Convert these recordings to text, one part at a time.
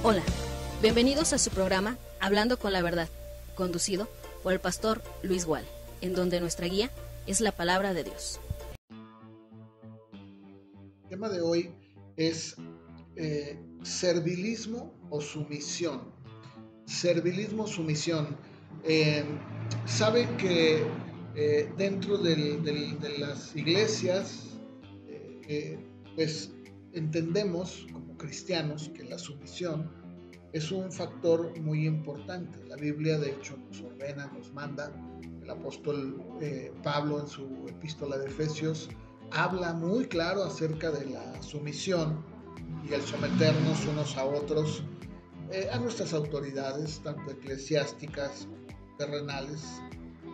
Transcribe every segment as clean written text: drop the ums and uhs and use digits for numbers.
Hola, bienvenidos a su programa Hablando con la Verdad, conducido por el pastor Luis Gual, en donde nuestra guía es la palabra de Dios. El tema de hoy es servilismo o sumisión. Servilismo o sumisión. Sabe que dentro de las iglesias, pues entendemos como cristianos que la sumisión es un factor muy importante. La Biblia de hecho nos ordena, nos manda. El apóstol Pablo en su epístola de Efesios habla muy claro acerca de la sumisión y el someternos unos a otros, a nuestras autoridades, tanto eclesiásticas como terrenales,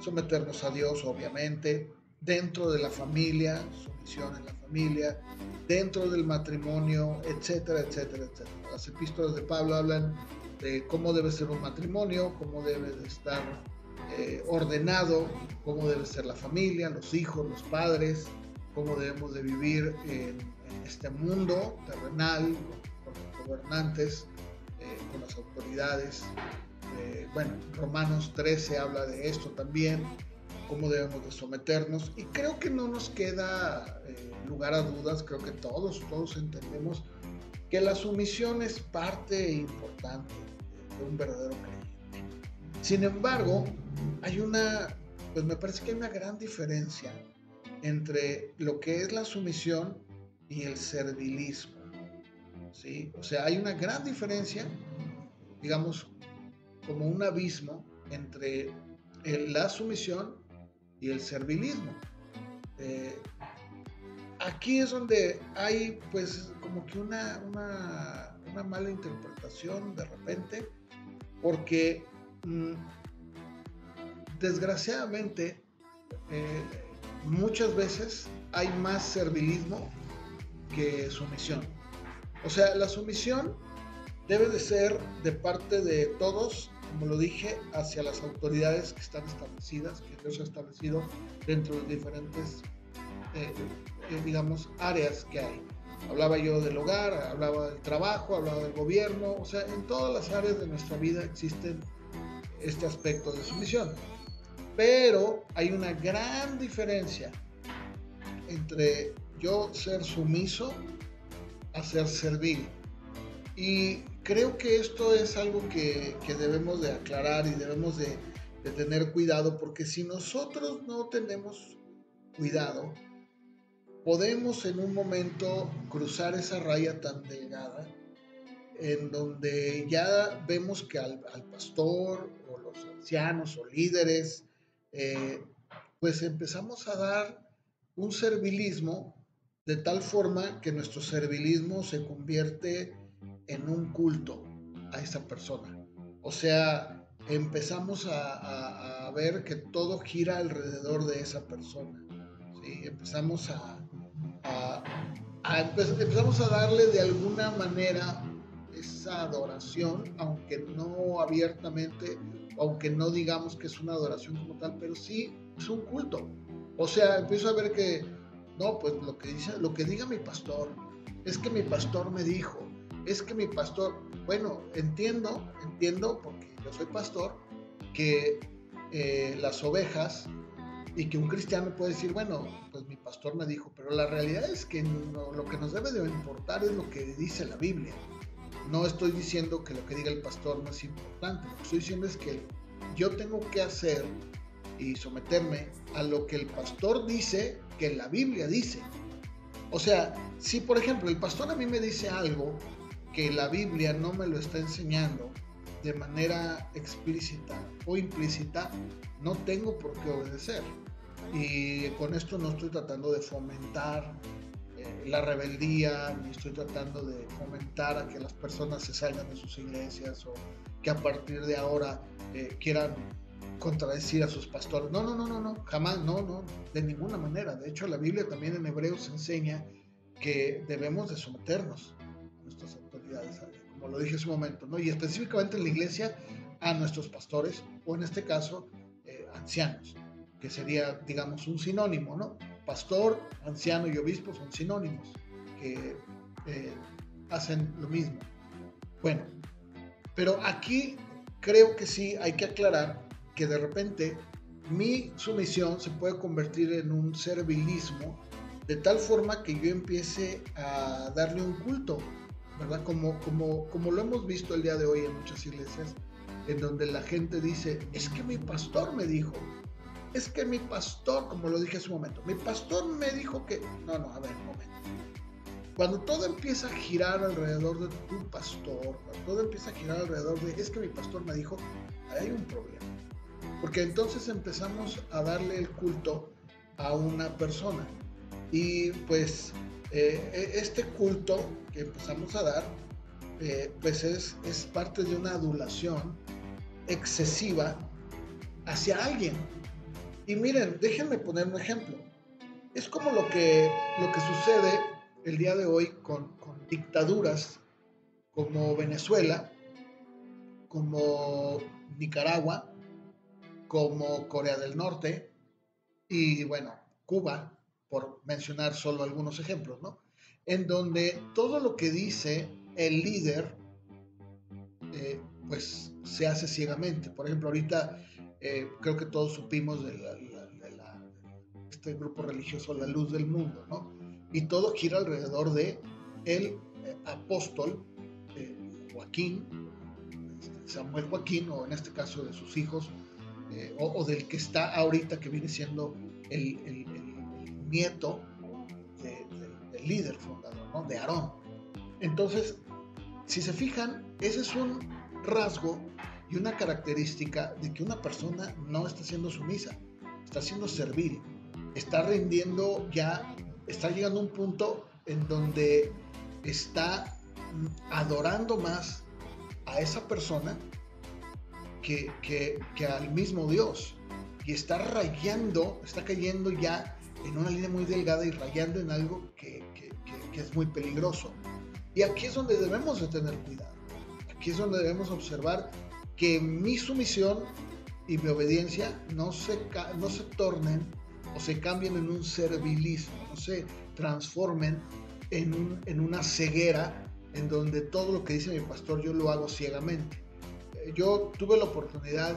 someternos a Dios, obviamente, dentro de la familia, sumisión en la familia, dentro del matrimonio, etcétera, etcétera, etcétera. Las epístolas de Pablo hablan de cómo debe ser un matrimonio, cómo debe de estar ordenado, cómo debe ser la familia, los hijos, los padres, cómo debemos de vivir en este mundo terrenal, con los gobernantes, con las autoridades. Romanos 13 habla de esto también, cómo debemos de someternos, y creo que no nos queda lugar a dudas. Creo que todos entendemos que la sumisión es parte importante de un verdadero creyente. Sin embargo, me parece que hay una gran diferencia entre lo que es la sumisión y el servilismo, ¿sí? O sea, hay una gran diferencia, digamos, como un abismo entre la sumisión y el servilismo. Aquí es donde hay pues como que una mala interpretación de repente, porque desgraciadamente muchas veces hay más servilismo que sumisión. O sea, la sumisión debe de ser de parte de todos, como lo dije, hacia las autoridades que están establecidas, que Dios ha establecido dentro de diferentes, áreas que hay. Hablaba yo del hogar, hablaba del trabajo, hablaba del gobierno. O sea, en todas las áreas de nuestra vida existen este aspecto de sumisión. Pero hay una gran diferencia entre yo ser sumiso a ser servil. Y creo que esto es algo que debemos de aclarar y debemos de tener cuidado, porque si nosotros no tenemos cuidado, podemos en un momento cruzar esa raya tan delgada en donde ya vemos que al pastor o los ancianos o líderes, pues empezamos a dar un servilismo de tal forma que nuestro servilismo se convierte en un culto a esa persona. O sea, empezamos a ver que todo gira alrededor de esa persona, ¿sí? Empezamos empezamos a darle de alguna manera esa adoración, aunque no abiertamente, aunque no digamos que es una adoración como tal, pero sí es un culto. O sea, empiezo a ver que no, pues lo que diga mi pastor, es que mi pastor me dijo, es que mi pastor, bueno, entiendo, porque yo soy pastor, que las ovejas, y que un cristiano puede decir, bueno, pues mi pastor me dijo, pero la realidad es que lo que nos debe de importar es lo que dice la Biblia. No estoy diciendo que lo que diga el pastor no es importante, lo que estoy diciendo es que yo tengo que hacer y someterme a lo que el pastor dice, que la Biblia dice. O sea, si por ejemplo el pastor a mí me dice algo que la Biblia no me lo está enseñando de manera explícita o implícita, no tengo por qué obedecer. Y con esto no estoy tratando de fomentar la rebeldía, ni estoy tratando de fomentar a que las personas se salgan de sus iglesias o que a partir de ahora quieran contradecir a sus pastores. No, jamás, no, de ninguna manera. De hecho, la Biblia también en Hebreos enseña que debemos de someternos a nuestras autoridades, como lo dije hace un momento, ¿no? Y específicamente en la iglesia a nuestros pastores, o en este caso, ancianos, que sería, digamos, un sinónimo, ¿no? Pastor, anciano y obispo son sinónimos que hacen lo mismo. Bueno, Pero aquí creo que sí hay que aclarar que de repente mi sumisión se puede convertir en un servilismo de tal forma que yo empiece a darle un culto, ¿verdad? Como lo hemos visto el día de hoy en muchas iglesias, en donde la gente dice, es que mi pastor me dijo, es que mi pastor, como lo dije hace un momento, mi pastor me dijo que... No, a ver, un momento. Cuando todo empieza a girar alrededor de tu pastor, cuando todo empieza a girar alrededor de, es que mi pastor me dijo, ahí hay un problema. Porque entonces empezamos a darle el culto a una persona. Y pues este culto que empezamos a dar, pues es parte de una adulación excesiva hacia alguien. Y miren, déjenme poner un ejemplo. Es como lo que sucede el día de hoy con dictaduras como Venezuela, como Nicaragua, como Corea del Norte y bueno, Cuba, por mencionar solo algunos ejemplos, ¿no? En donde todo lo que dice el líder, pues se hace ciegamente. Por ejemplo, ahorita creo que todos supimos de este grupo religioso La Luz del Mundo, ¿no? Y todo gira alrededor de el apóstol Joaquín, Samuel Joaquín, o en este caso de sus hijos, o del que está ahorita, que viene siendo el nieto del líder fundador, ¿no? De Aarón. Entonces, si se fijan, ese es un rasgo y una característica de que una persona no está siendo sumisa, está siendo servil, está rindiendo ya, está llegando a un punto en donde está adorando más a esa persona que al mismo Dios, y está rayando, está cayendo ya en una línea muy delgada y rayando en algo que es muy peligroso. Y aquí es donde debemos de tener cuidado, aquí es donde debemos observar que mi sumisión y mi obediencia no se tornen o se cambien en un servilismo, no se transformen en una ceguera en donde todo lo que dice mi pastor yo lo hago ciegamente. Yo tuve la oportunidad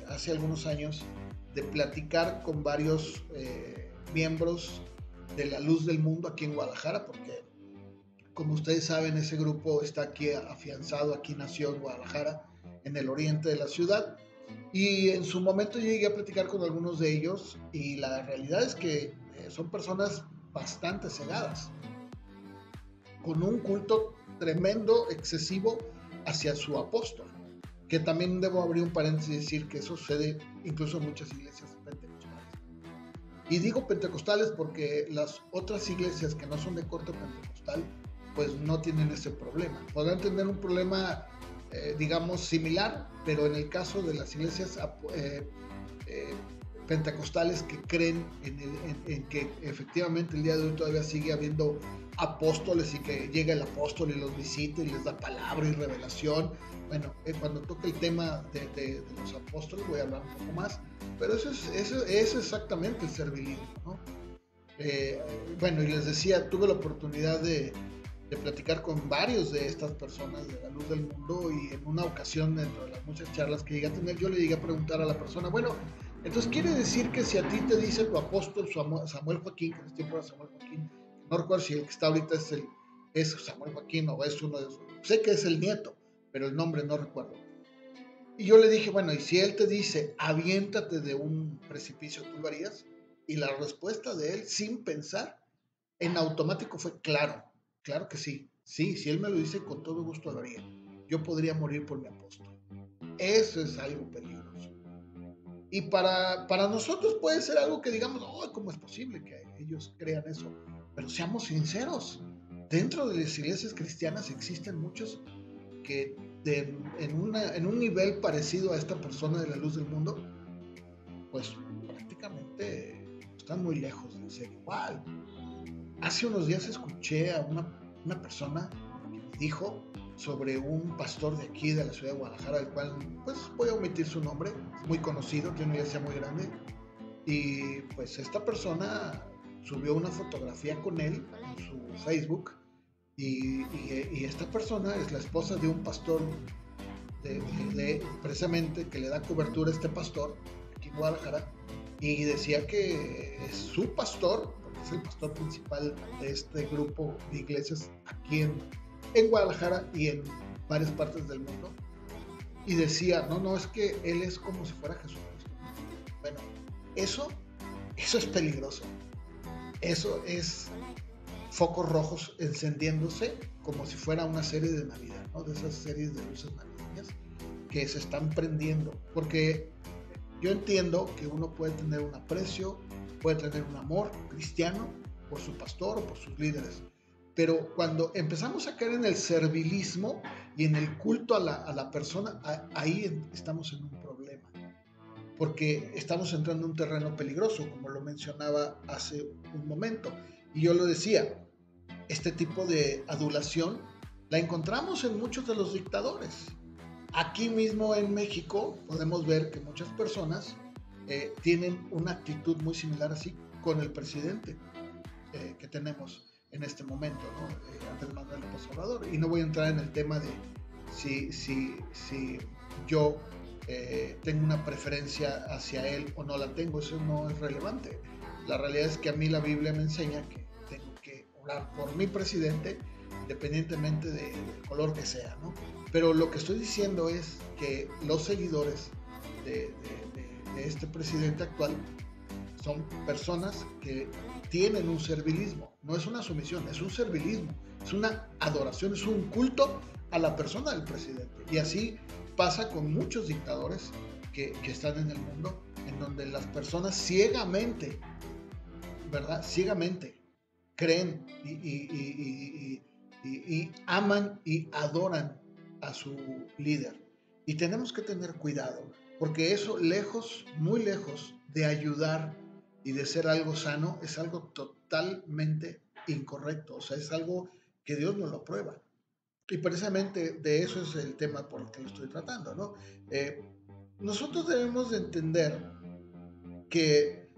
hace algunos años de platicar con varios miembros de La Luz del Mundo aquí en Guadalajara, porque como ustedes saben, ese grupo está aquí afianzado, aquí nació en Guadalajara, en el oriente de la ciudad, y en su momento yo llegué a platicar con algunos de ellos, y la realidad es que son personas bastante cegadas, con un culto tremendo, excesivo hacia su apóstol, que también debo abrir un paréntesis y decir que eso sucede incluso en muchas iglesias pentecostales. Y digo pentecostales porque las otras iglesias que no son de corte pentecostal, pues no tienen ese problema. Podrán tener un problema, digamos, similar, pero en el caso de las iglesias pentecostales que creen en que efectivamente el día de hoy todavía sigue habiendo apóstoles y que llega el apóstol y los visita y les da palabra y revelación. Bueno, cuando toque el tema de los apóstoles voy a hablar un poco más, pero eso es exactamente el servilismo, ¿no? Bueno, y les decía, tuve la oportunidad de platicar con varios de estas personas de La Luz del Mundo, y en una ocasión, dentro de las muchas charlas que llegué a tener, yo le llegué a preguntar a la persona, bueno, entonces quiere decir que si a ti te dice tu apóstol Samuel Joaquín, que en este tiempo era Samuel Joaquín, no recuerdo si el que está ahorita es Samuel Joaquín o es uno de esos, sé que es el nieto, pero el nombre no recuerdo. Y yo le dije, bueno, y si él te dice, aviéntate de un precipicio, ¿tú lo harías? Y la respuesta de él, sin pensar, en automático fue claro que sí. Sí, si él me lo dice, con todo gusto lo haría. Yo podría morir por mi apóstol. Eso es algo peligroso. Y para nosotros puede ser algo que digamos, oh, ¿cómo es posible que ellos crean eso? Pero seamos sinceros, dentro de las iglesias cristianas existen muchos que en un nivel parecido a esta persona de La Luz del Mundo, pues prácticamente están muy lejos de ser igual. Hace unos días escuché a una persona que me dijo sobre un pastor de aquí, de la ciudad de Guadalajara, del cual pues voy a omitir su nombre, muy conocido, tiene una iglesia muy grande, y pues esta persona subió una fotografía con él en su Facebook, y esta persona es la esposa de un pastor precisamente que le da cobertura a este pastor aquí en Guadalajara, y decía que es su pastor, porque es el pastor principal de este grupo de iglesias aquí en Guadalajara y en varias partes del mundo, y decía, no, es que él es como si fuera Jesucristo. Bueno, eso es peligroso, eso es focos rojos encendiéndose como si fuera una serie de Navidad, ¿no? De esas series de luces navideñas que se están prendiendo, porque yo entiendo que uno puede tener un aprecio, puede tener un amor cristiano por su pastor o por sus líderes, pero cuando empezamos a caer en el servilismo y en el culto a la persona, ahí estamos en un problema, porque estamos entrando en un terreno peligroso, como lo mencionaba hace un momento, y yo lo decía, este tipo de adulación la encontramos en muchos de los dictadores. Aquí mismo en México podemos ver que muchas personas tienen una actitud muy similar así con el presidente que tenemos en este momento, ¿no? Andrés Manuel López Obrador. Y no voy a entrar en el tema de si yo tengo una preferencia hacia él o no la tengo, eso no es relevante. La realidad es que a mí la Biblia me enseña que tengo que orar por mi presidente, independientemente del color que sea, ¿no? Pero lo que estoy diciendo es que los seguidores de este presidente actual son personas que tienen un servilismo, no es una sumisión, es un servilismo, es una adoración, es un culto a la persona del presidente. Y así pasa con muchos dictadores que están en el mundo, en donde las personas ciegamente, ¿verdad? Ciegamente creen y aman y adoran a su líder. Y tenemos que tener cuidado, porque eso lejos, muy lejos de ayudar y de ser algo sano, es algo totalmente incorrecto. O sea, es algo que Dios nos lo prueba. Y precisamente de eso es el tema por el que lo estoy tratando, ¿no? Nosotros debemos de entender que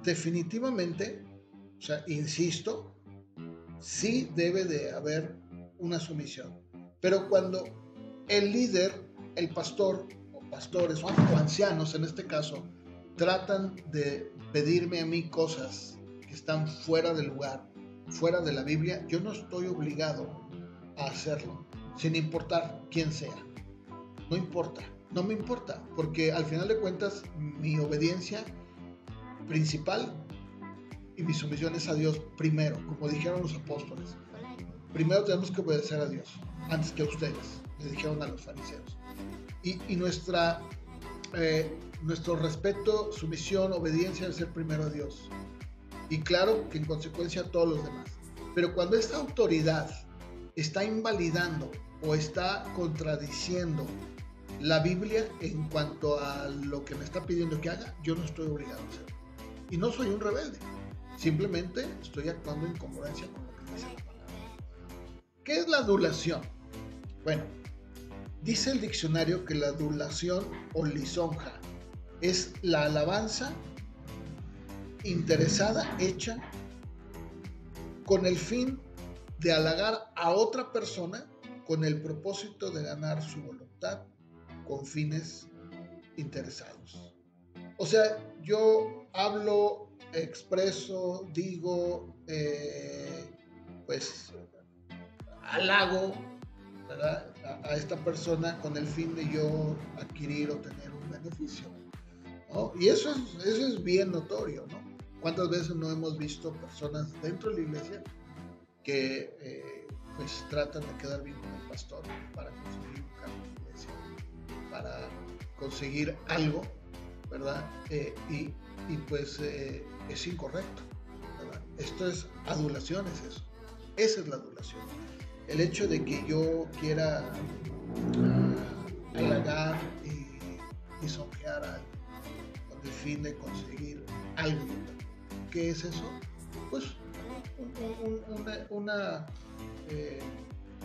definitivamente, o sea, insisto, sí debe de haber una sumisión. Pero cuando el líder, el pastor, o pastores, o ancianos en este caso, tratan de pedirme a mí cosas que están fuera del lugar, fuera de la Biblia, yo no estoy obligado a hacerlo, sin importar quién sea. No importa, no me importa, porque al final de cuentas mi obediencia principal y mi sumisión es a Dios primero, como dijeron los apóstoles. Primero tenemos que obedecer a Dios, antes que a ustedes, le dijeron a los fariseos. Y nuestro respeto, sumisión, obediencia debe ser primero a Dios. Y claro que en consecuencia a todos los demás. Pero cuando esta autoridad está invalidando o está contradiciendo la Biblia en cuanto a lo que me está pidiendo que haga, yo no estoy obligado a hacerlo. Y no soy un rebelde, simplemente estoy actuando en congruencia con lo que dice la palabra. ¿Qué es la adulación? Bueno, dice el diccionario que la adulación o lisonja es la alabanza interesada hecha con el fin de halagar a otra persona con el propósito de ganar su voluntad con fines interesados. O sea, yo hablo, expreso, digo, pues halago, ¿verdad?, a esta persona con el fin de yo adquirir o tener un beneficio, ¿no? Y eso es bien notorio, ¿no? ¿Cuántas veces no hemos visto personas dentro de la iglesia que pues tratan de quedar bien con el pastor para conseguir un cargo en la iglesia, para conseguir algo, ¿verdad? Y pues es incorrecto, ¿verdad? Esto es adulación, es eso. Esa es la adulación. El hecho de que yo quiera halagar y lisonjear a alguien con el fin de conseguir algo. ¿Qué es eso? Pues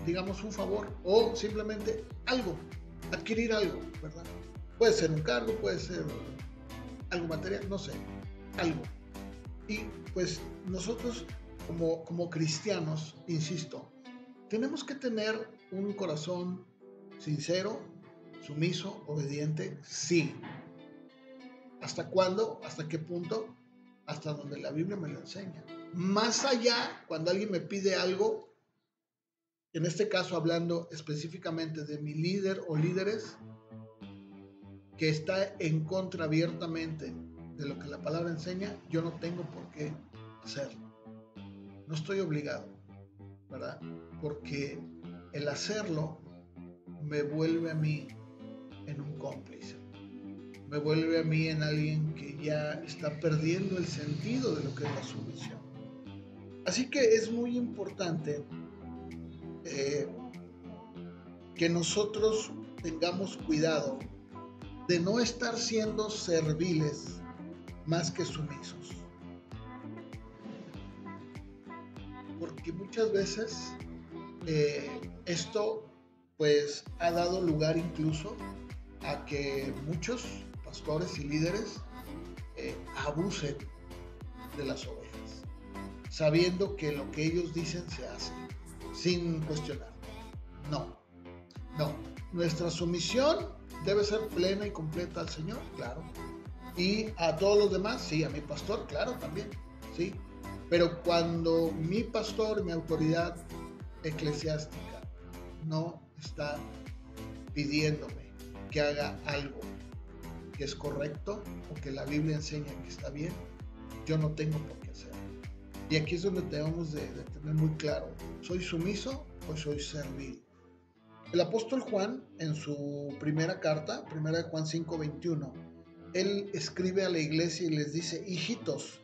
digamos un favor o simplemente algo, adquirir algo, ¿verdad? Puede ser un cargo, puede ser algo material, no sé, algo. Y pues nosotros como cristianos, insisto, tenemos que tener un corazón sincero, sumiso, obediente, sí. ¿Hasta cuándo? ¿Hasta qué punto? Hasta donde la Biblia me lo enseña. Más allá, cuando alguien me pide algo, en este caso hablando específicamente de mi líder o líderes, que está en contra abiertamente de lo que la palabra enseña, yo no tengo por qué hacerlo. No estoy obligado, ¿verdad? Porque el hacerlo me vuelve a mí en un cómplice. Me vuelve a mí en alguien que ya está perdiendo el sentido de lo que es la sumisión. Así que es muy importante que nosotros tengamos cuidado de no estar siendo serviles más que sumisos. Porque muchas veces esto pues ha dado lugar incluso a que muchos pastores y líderes abusen de las ovejas, sabiendo que lo que ellos dicen se hace, sin cuestionar. No. Nuestra sumisión debe ser plena y completa al Señor, claro. Y a todos los demás, sí, a mi pastor, claro, también, sí. Pero cuando mi pastor, mi autoridad eclesiástica, no está pidiéndome que haga algo que es correcto o que la Biblia enseña que está bien, yo no tengo por qué hacerlo. Y aquí es donde debemos de tener muy claro, ¿soy sumiso o soy servil? El apóstol Juan, en su primera carta, primera de Juan 5:21, él escribe a la iglesia y les dice: hijitos,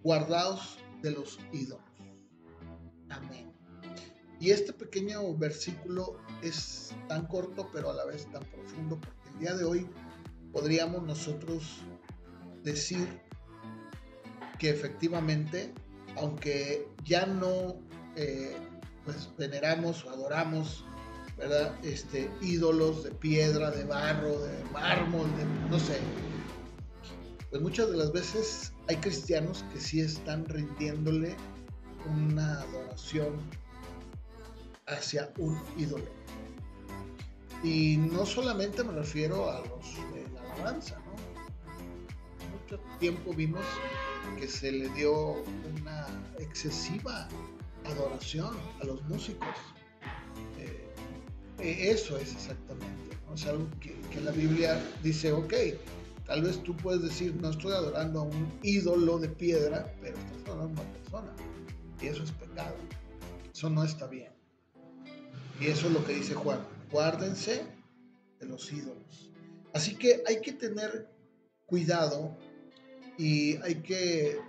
guardaos de los ídolos. Amén. Y este pequeño versículo es tan corto, pero a la vez tan profundo, porque el día de hoy podríamos nosotros decir que efectivamente, aunque ya no pues veneramos o adoramos, ¿verdad? Ídolos de piedra, de barro, de mármol, de no sé, pues muchas de las veces hay cristianos que sí están rindiéndole una adoración hacia un ídolo. Y no solamente me refiero a los de la alabanza, ¿no? Mucho tiempo vimos que se le dio una excesiva adoración a los músicos. Eso es exactamente, ¿no? Es algo que la Biblia dice, ok, tal vez tú puedes decir, no estoy adorando a un ídolo de piedra, pero estás adorando a una persona. Y eso es pecado. Eso no está bien. Y eso es lo que dice Juan. Guárdense de los ídolos. Así que hay que tener cuidado y hay que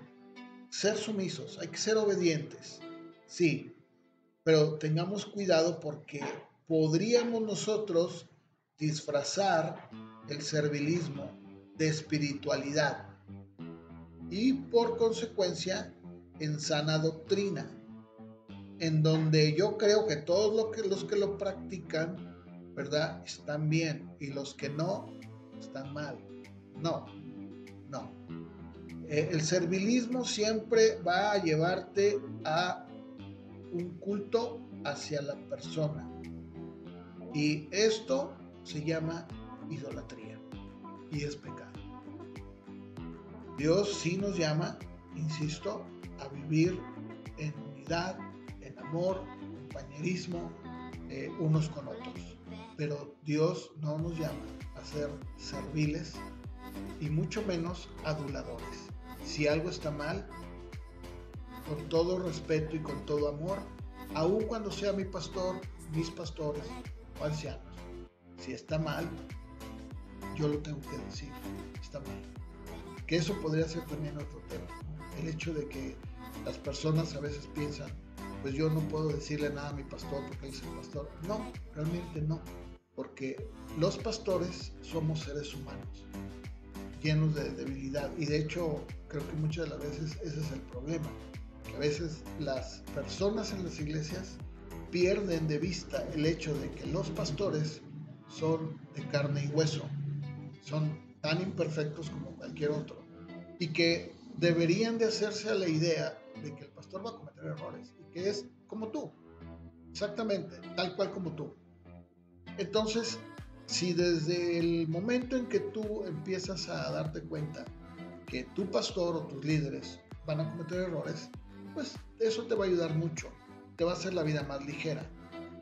ser sumisos, hay que ser obedientes. Sí, pero tengamos cuidado porque podríamos nosotros disfrazar el servilismo de espiritualidad y por consecuencia en sana doctrina, en donde yo creo que todos los que lo practican, ¿verdad?, están bien y los que no están mal. No. El servilismo siempre va a llevarte a un culto hacia la persona. Y esto se llama idolatría y es pecado. Dios sí nos llama, insisto, a vivir en unidad, en amor, compañerismo, unos con otros. Pero Dios no nos llama a ser serviles y mucho menos aduladores. Si algo está mal, con todo respeto y con todo amor, aun cuando sea mi pastor, mis pastores o ancianos, si está mal, yo lo tengo que decir, está mal. Que eso podría ser también otro tema, ¿no? El hecho de que las personas a veces piensan, pues yo no puedo decirle nada a mi pastor porque él es el pastor. No, realmente no, porque los pastores somos seres humanos, llenos de debilidad, y de hecho creo que muchas de las veces ese es el problema, que a veces las personas en las iglesias pierden de vista el hecho de que los pastores son de carne y hueso, son tan imperfectos como cualquier otro, y que deberían de hacerse a la idea de que el pastor va a cometer errores y que es como tú, exactamente, tal cual como tú. Entonces, Si desde el momento en que tú empiezas a darte cuenta que tu pastor o tus líderes van a cometer errores, pues eso te va a ayudar mucho, te va a hacer la vida más ligera,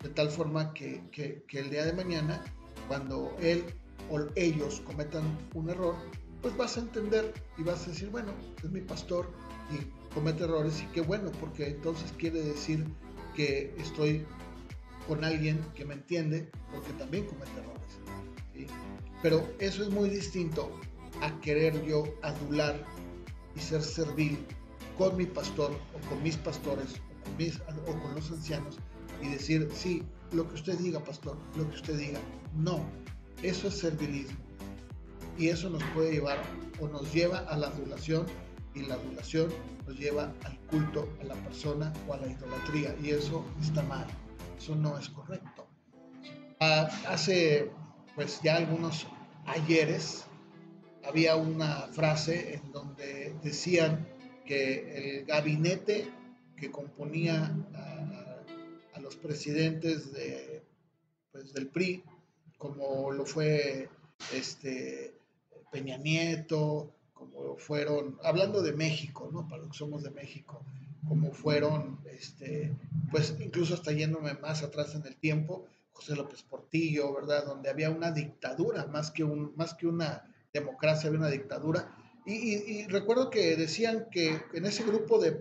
de tal forma que el día de mañana, cuando él o ellos cometan un error, pues vas a entender y vas a decir, bueno, es mi pastor y comete errores, y qué bueno, porque entonces quiere decir que estoy con alguien que me entiende, porque también comete errores, ¿sí? Pero eso es muy distinto a querer yo adular y ser servil con mi pastor o con mis pastores o con los ancianos y decir, sí, lo que usted diga, pastor, lo que usted diga. No, eso es servilismo, y eso nos puede llevar o nos lleva a la adulación, y la adulación nos lleva al culto a la persona o a la idolatría, y eso está mal, eso no es correcto. Hace pues ya algunos ayeres había una frase en donde decían que el gabinete que componía a los presidentes pues, del PRI, como lo fue Peña Nieto, como fueron, hablando de México, ¿no? Para los que somos de México, como fueron, pues incluso hasta yéndome más atrás en el tiempo, José López Portillo, ¿verdad? Donde había una dictadura, más que una democracia, había una dictadura. Y recuerdo que decían que en ese grupo de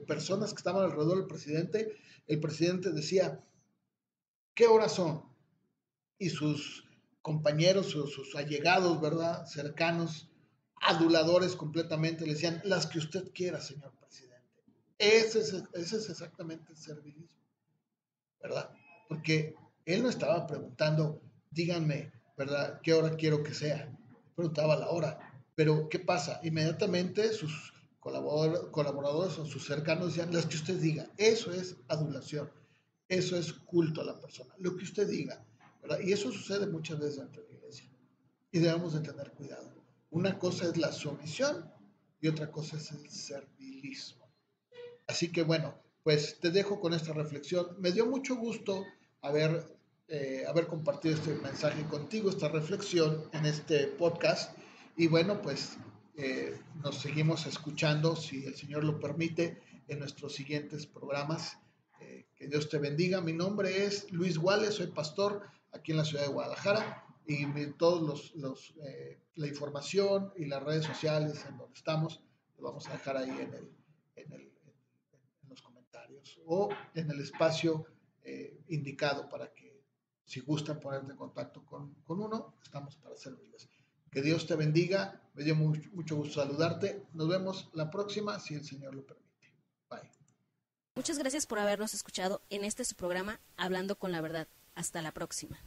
personas que estaban alrededor del presidente, el presidente decía, ¿qué horas son? Y sus compañeros, sus allegados, ¿verdad? Cercanos, aduladores completamente, le decían, las que usted quiera, señor presidente. Ese es exactamente el servilismo, ¿verdad? Porque él no estaba preguntando, díganme, ¿verdad? ¿Qué hora quiero que sea? Preguntaba la hora. Pero, ¿qué pasa? Inmediatamente sus colaboradores o sus cercanos decían, las que usted diga. Eso es adulación. Eso es culto a la persona. Lo que usted diga, ¿verdad? Y eso sucede muchas veces dentro de la iglesia. Y debemos de tener cuidado. Una cosa es la sumisión y otra cosa es el servilismo. Así que bueno, pues te dejo con esta reflexión. Me dio mucho gusto haber compartido este mensaje contigo, esta reflexión en este podcast. Y bueno, pues nos seguimos escuchando, si el Señor lo permite, en nuestros siguientes programas. Que Dios te bendiga. Mi nombre es Luis Guale, soy pastor aquí en la ciudad de Guadalajara, y todos la información y las redes sociales en donde estamos, lo vamos a dejar ahí en los comentarios o en el espacio indicado para que, si gustan ponerte en contacto con uno, estamos para servirles. Que Dios te bendiga. Me dio mucho gusto saludarte. Nos vemos la próxima, si el Señor lo permite. Bye. Muchas gracias por habernos escuchado en este su programa Hablando con la Verdad. Hasta la próxima.